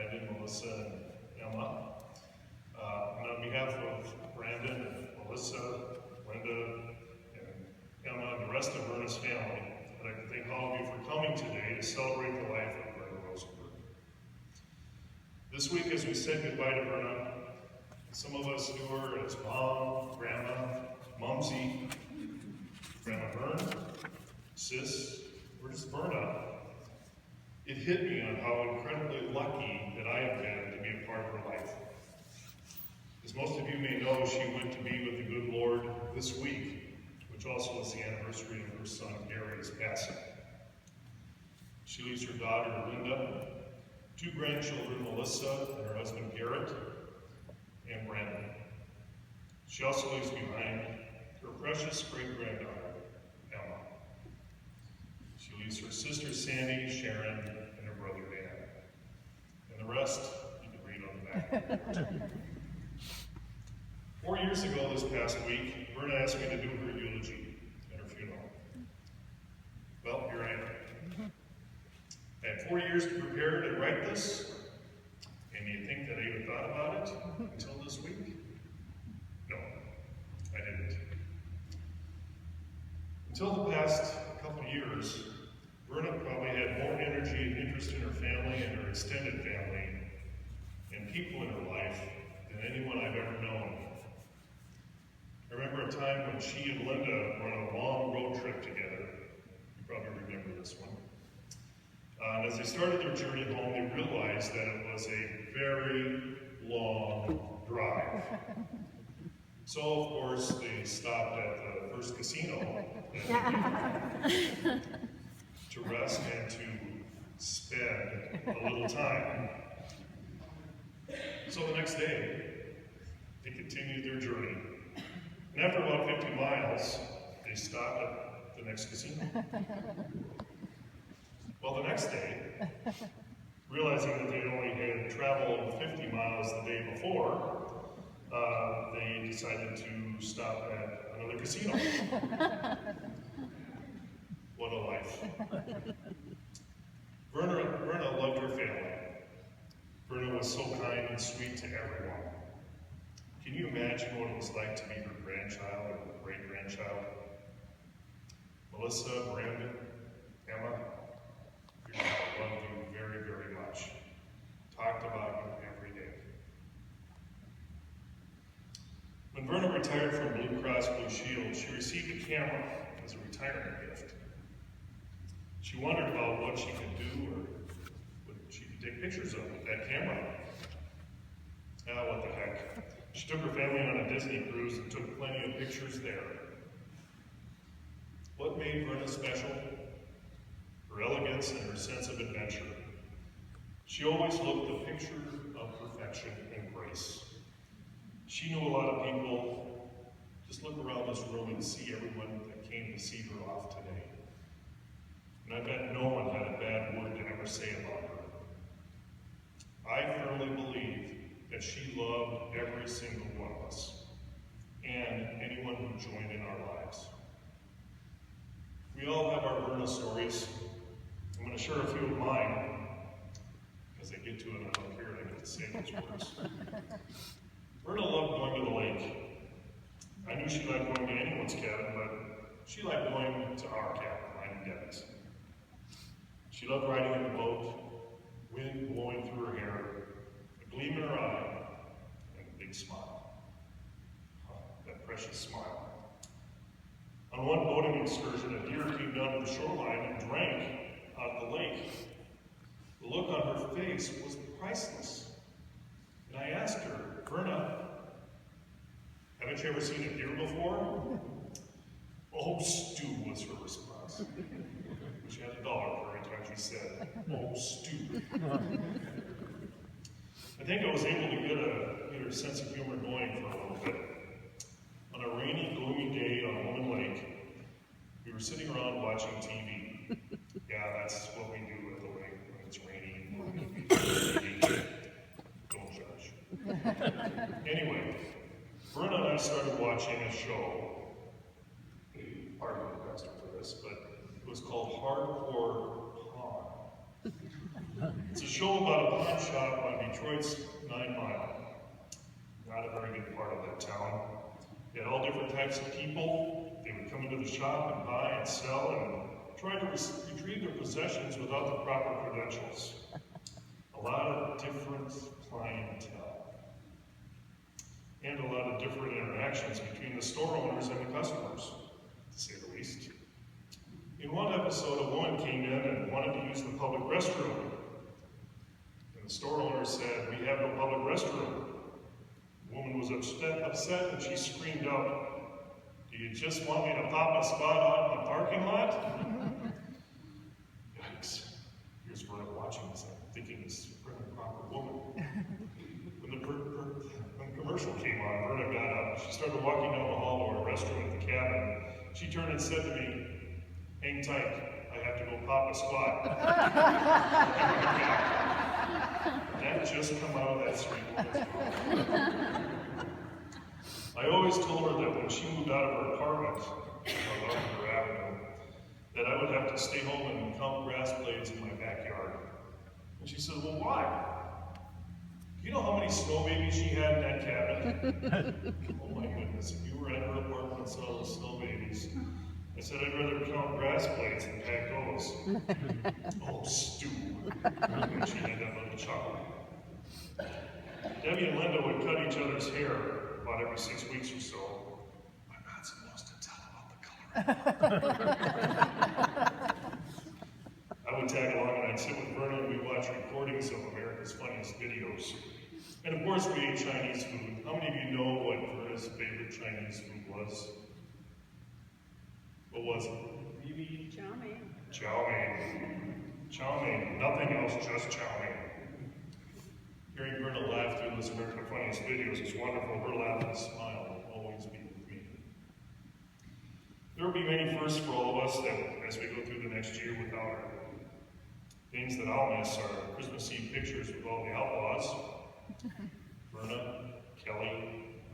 Brandon, Melissa, and Emma. And on behalf of Brandon, and Melissa, Linda, and Emma, and the rest of Verna's family, I'd like to thank all of you for coming today to celebrate the life of Verna Rozenberg. This week, as we said goodbye to Verna, some of us knew her as Mom, Grandma, Mumsy, Grandma Vern, Sis, or just Verna. It hit me on how incredibly lucky that I have been to be a part of her life. As most of you may know, she went to be with the good Lord this week, which also was the anniversary of her son Gary's passing. She leaves her daughter Linda, 2 grandchildren, Melissa and her husband Garrett, and Brandon. She also leaves behind her precious great-granddaughter, Emma. She leaves her sister Sandy, Sharon, and her brother Dan. And the rest, you can read on the back. 4 years ago this past week, Verna asked me to do her eulogy at her funeral. Well, here I am. I had 4 years to prepare to write this, and you think that I even thought about it until this week? No, I didn't. Until the past couple years, Verna probably had more energy and interest in her family and her extended family and people in her life than anyone I've ever known. I remember a time when she and Linda were on a long road trip together. You probably remember this one. And as they started their journey home, they realized that it was a very long drive. So, of course, they stopped at the first casino to rest and to spend a little time. So the next day, they continued their journey. And after about 50 miles, they stopped at the next casino. Well, the next day, realizing that they only had traveled 50 miles the day before, they decided to stop at another casino. What a life. Verna loved her family. Verna was so kind and sweet to everyone. Can you imagine what it was like to be her grandchild or great-grandchild? Melissa, Brandon, Emma, your child loved you very, very much. Talked about you every day. When Verna retired from Blue Cross Blue Shield, she received a camera as a retirement gift. She wondered about what she could do or what she could take pictures of with that camera. What the heck. She took her family on a Disney cruise and took plenty of pictures there. What made Verna special? Her elegance and her sense of adventure. She always looked the picture of perfection and grace. She knew a lot of people. Just look around this room and see everyone that came to see her off today. And I bet no one had a bad word to ever say about her. I firmly believe that she loved every single one of us and anyone who joined in our lives. We all have our Verna stories. I'm going to share a few of mine. As I get to it, I don't care, I get to say those words. Verna loved going to the lake. I knew she liked going to anyone's cabin, but she liked going to our cabin, mine and Debbie's. She loved riding in the boat, wind blowing through her hair, a gleam in her eye, and a big smile. That precious smile. On one boating excursion, a deer came down to the shoreline and drank out of the lake. The look on her face was priceless. And I asked her, Verna, haven't you ever seen a deer before? Oh, Stu, was her response. She had $1 for every time she said, oh, Stu. I think I was able to get her sense of humor going for a little bit. On a rainy, gloomy day on Woman Lake, we were sitting around watching TV. Yeah, that's what we do at the lake when it's rainy and gloomy. Don't judge. Anyway, Verna and I started watching a show. Pardon the pastor for this, but it was called Hardcore Pawn. It's a show about a pawn shop on Detroit's 9 Mile. Not a very good part of that town. They had all different types of people. They would come into the shop and buy and sell and try to retrieve their possessions without the proper credentials. A lot of different clientele. And a lot of different interactions between the store owners and the customers, to say the least. In one episode, a woman came in and wanted to use the public restroom. And the store owner said, "We have no public restroom." The woman was upset and she screamed out, "Do you just want me to pop a spot out in the parking lot?" Yikes. Here's Verna watching this. I'm thinking this is a proper woman. When the commercial came on, Verna got up. She started walking down the hall to our restroom at the cabin. She turned and said to me, "Hang tight, I have to go pop a squat." That just come out of that sweet woman's mouth. I always told her that when she moved out of her apartment on Lavender Avenue, that I would have to stay home and count grass blades in my backyard. And she said, "Well, why? You know how many snow babies she had in that cabin?" Oh my goodness, if you were at her apartment and saw those snow babies. I said, "I'd rather count grass blades than pack those." "Oh, Stu." And she had that little chuckle. Debbie and Linda would cut each other's hair about every 6 weeks or so. "I'm not supposed to tell about the color." I would tag along and I'd sit with Verna and we'd watch recordings of America's Funniest Videos. And of course we ate Chinese food. How many of you know what Verna's favorite Chinese food was? What was it? Maybe chow mein. Chow mein. Chow mein. Nothing else, just chow mein. Hearing Verna laugh through those American Funniest Videos is wonderful. Her laugh and smile will always be with me. There will be many firsts for all of us that, as we go through the next year without her. Things that I'll miss are Christmas Eve pictures with all the outlaws. Verna, Kelly,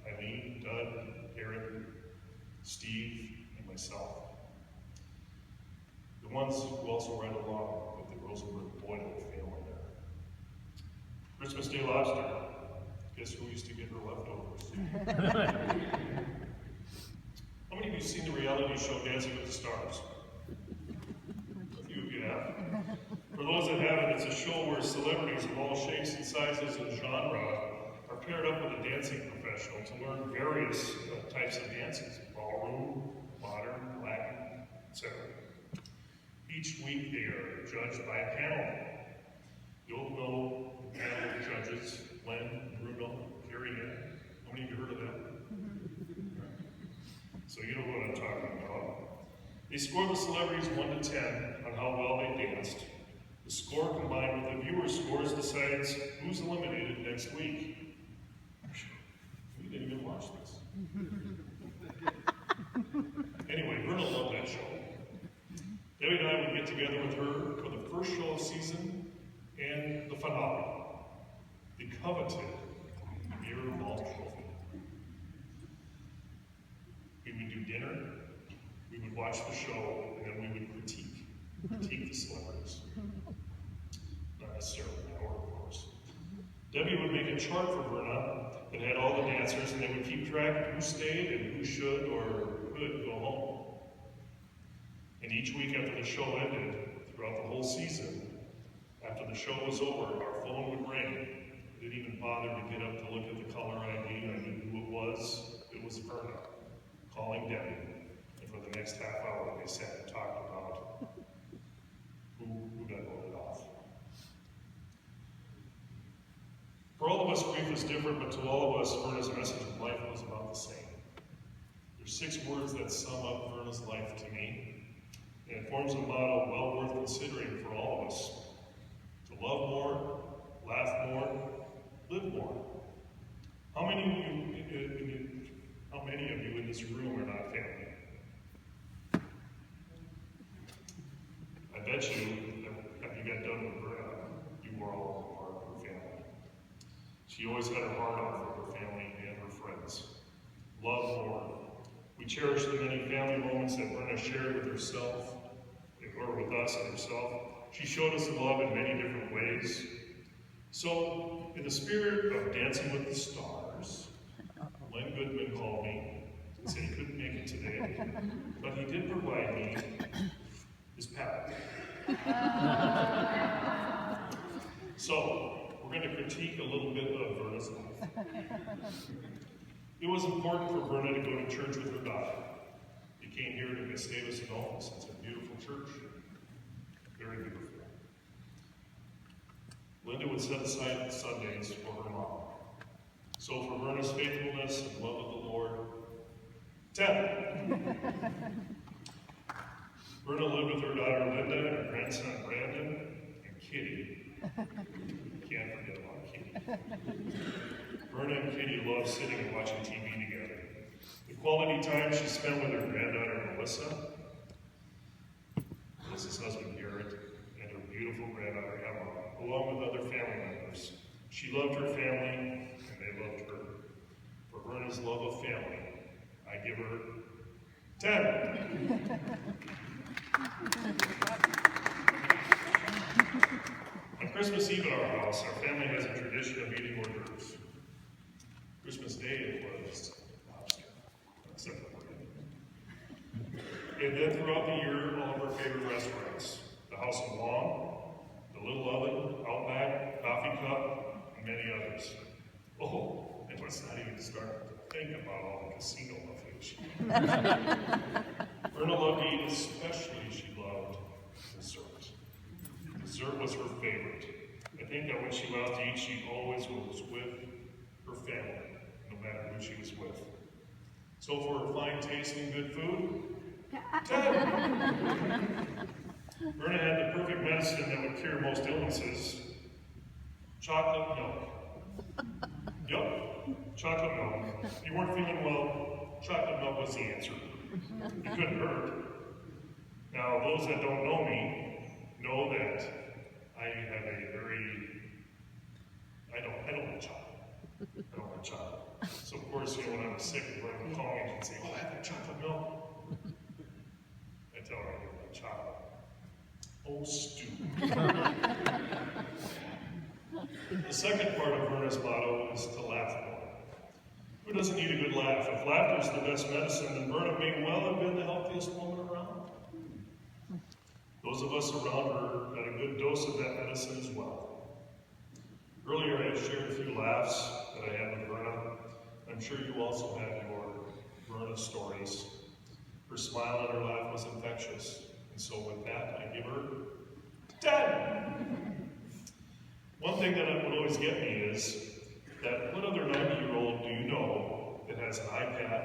Eileen, Doug, Eric, Steve, and myself. The ones who also ride along with the Rozenberg Boyle family there. Christmas Day lobster. Guess who used to get her leftovers? How many of you have seen the reality show Dancing with the Stars? A few of you have. For those that haven't, it's a show where celebrities of all shapes and sizes and genre are paired up with a dancing professional to learn various types of dances, ballroom, modern, Latin, etc. Each week they are judged by a panel. You'll know the panel of judges, Len, Bruno, Carrie Ann. How many of you heard of that? So you know what I'm talking about. They score the celebrities 1 to 10 on how well they danced. The score combined with the viewer scores decides who's eliminated next week. We didn't even watch this. Anyway, Verna loved that show. Debbie and I would get together with her for the first show of season and the finale, the coveted Mirror Ball Trophy. We would do dinner, we would watch the show, and then we would critique the celebrities. Not necessarily in that order, of course. Debbie would make a chart for Verna that had all the dancers, and they would keep track of who stayed and who should or could go home. And each week after the show ended, throughout the whole season, after the show was over, our phone would ring. I didn't even bother to get up to look at the caller ID. I knew who it was. It was Verna, calling Debbie. And for the next half hour, they sat and talked about who got voted off. For all of us, grief is different, but to all of us, Verna's message of life was about the same. There's 6 words that sum up Verna's life to me. And it forms a model well worth considering for all of us. To love more, laugh more, live more. How many of you in this room are not family? I bet you, after you got done with Verna, you were all part of her family. She always had her heart out for her family and her friends. Love more. We cherish the many family moments that Verna shared with herself, or with us and herself. She showed us love in many different ways. So, in the spirit of Dancing with the Stars, Len Goodman called me and said he couldn't make it today, but he did provide me his palette. So, we're going to critique a little bit of Verna's life. It was important for Verna to go to church with her daughter. He came here to Gustavus Adolphus. It's a beautiful church. Very beautiful. Linda would set aside Sundays for her mom. So for Verna's faithfulness and love of the Lord, 10. Verna lived with her daughter Linda and her grandson Brandon and Kitty. Can't forget about Kitty. Verna and Kitty loved sitting and watching TV together. The quality time she spent with her granddaughter Melissa, Melissa's husband Garrett, and her beautiful granddaughter Emma, along with other family members. She loved her family, and they loved her. For Verna's love of family, I give her 10. On Christmas Eve at our house, our family has a tradition of eating hors d'oeuvres. Christmas Day it was lobster, except for Brandon. And then throughout the year, all of our favorite restaurants, the House of Long, the Little Oven, Outback, Coffee Cup, and many others. Oh, and let's not even start to think about all the casino buffets. Verna loved to eat, especially she loved dessert. Dessert was her favorite. I think that when she went out to eat, she always was with her family, no matter who she was with. So for her fine taste and good food, 10. Verna had the perfect medicine that would cure most illnesses. Chocolate milk. Yup, chocolate milk. If you weren't feeling well, chocolate milk was the answer. It couldn't hurt. Now, those that don't know me know that I have a very, I don't like chocolate. I don't like chocolate. So of course, when I was sick, Verna would call me and say, oh, I have that chocolate milk. I tell her I don't like chocolate. Oh, stupid. The second part of Verna's motto is to laugh more. Who doesn't need a good laugh? If laughter is the best medicine, then Verna may well have been the healthiest woman around. Those of us around her got a good dose of that medicine as well. Earlier I had shared a few laughs that I had with Verna. I'm sure you also have your Verna stories. Her smile and her laugh was infectious. And so with that, I give her 10. One thing that would always get me is that what other 90-year-old do you know that has an iPad,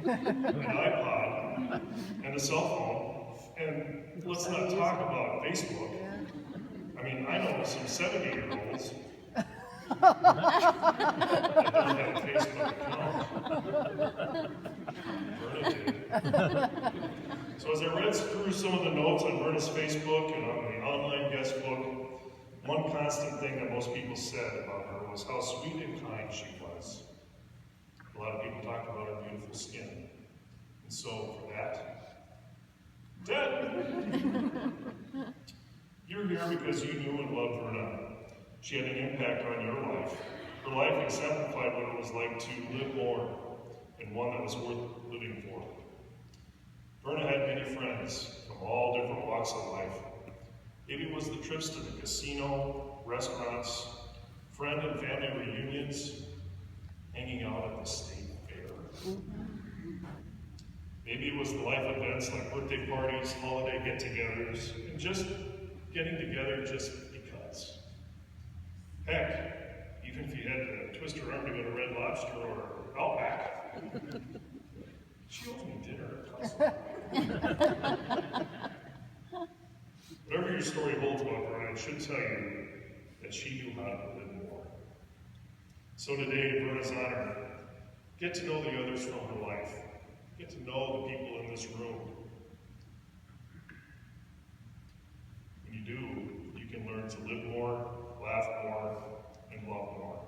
an iPod, and a cell phone? And let's not talk about Facebook. I mean, I know some 70-year-olds that don't have a Facebook account. Verna did. So as I read through some of the notes on Verna's Facebook and on the online guest book, one constant thing that most people said about her was how sweet and kind she was. A lot of people talked about her beautiful skin. And so for that, 10. You're here because you knew and loved Verna. She had an impact on your life. Her life exemplified what it was like to live more, and one that was worth living for. Verna had many friends from all different walks of life. Maybe it was the trips to the casino, restaurants, friend and family reunions, hanging out at the state fair. Maybe it was the life events like birthday parties, holiday get-togethers, and just getting together just because. Heck, even if you had to twist her arm to go to Red Lobster or Outback, she owes me dinner. Whatever your story holds about Verna, I should tell you that she knew how to live more. So today, in Verna's honor, get to know the others from her life. Get to know the people in this room. When you do, you can learn to live more, laugh more, and love more.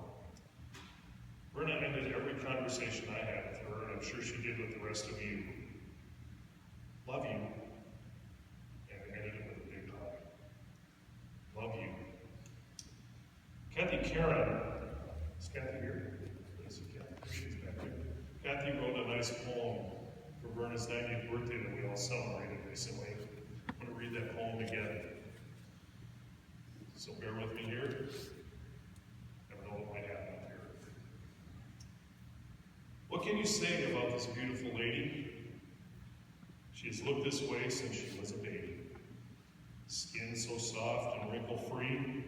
Verna ended every conversation I had with her, and I'm sure she did with the rest of you. Love you. And ended it with a big hug. Love you. Kathy Karen, is Kathy here? Is Kathy? She's back here. Kathy wrote a nice poem for Verna's 90th birthday that we all celebrated recently. I'm going to read that poem again. So bear with me here. I don't know what might happen up here. What can you say about this beautiful lady? She has looked this way since she was a baby. Skin so soft and wrinkle-free.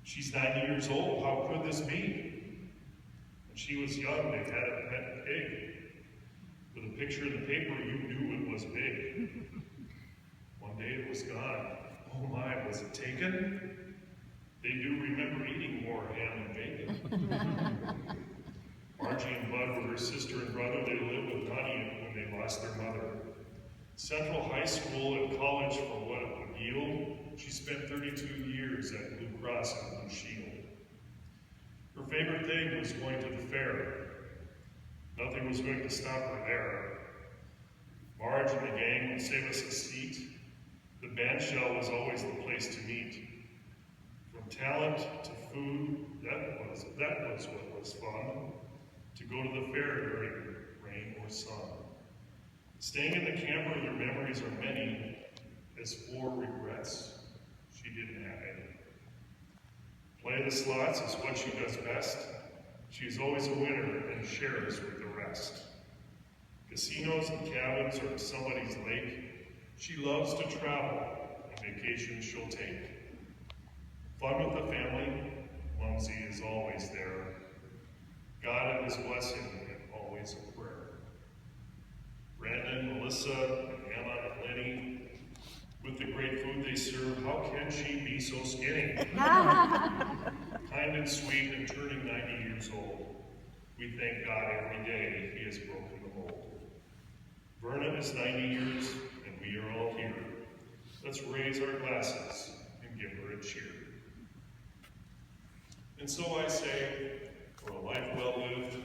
She's 90 years old. How could this be? When she was young, they had a pet pig. With a picture in the paper, you knew it was big. One day it was gone. Oh my, was it taken? They do remember eating more ham and bacon. Margie and Bud were her sister and brother. They lived with Honey when they lost their mother. Central High School and college for what it would yield. She spent 32 years at Blue Cross and Blue Shield. Her favorite thing was going to the fair. Nothing was going to stop her there. Marge and the gang would save us a seat. The band shell was always the place to meet. From talent to food, that was what was fun. To go to the fair during rain or sun. Staying in the camper, their memories are many. As for regrets, she didn't have any. Play the slots is what she does best. She is always a winner and shares with the rest. Casinos and cabins or somebody's lake. She loves to travel, and vacations she'll take. Fun with the family, Mumsy is always there. God and his blessing and always a prayer. Brandon, Melissa, and Emma and Lenny, with the great food they serve, how can she be so skinny? Kind and sweet and turning 90 years old. We thank God every day he has broken the mold. Verna is 90 years and we are all here. Let's raise our glasses and give her a cheer. And so I say, for a life well lived,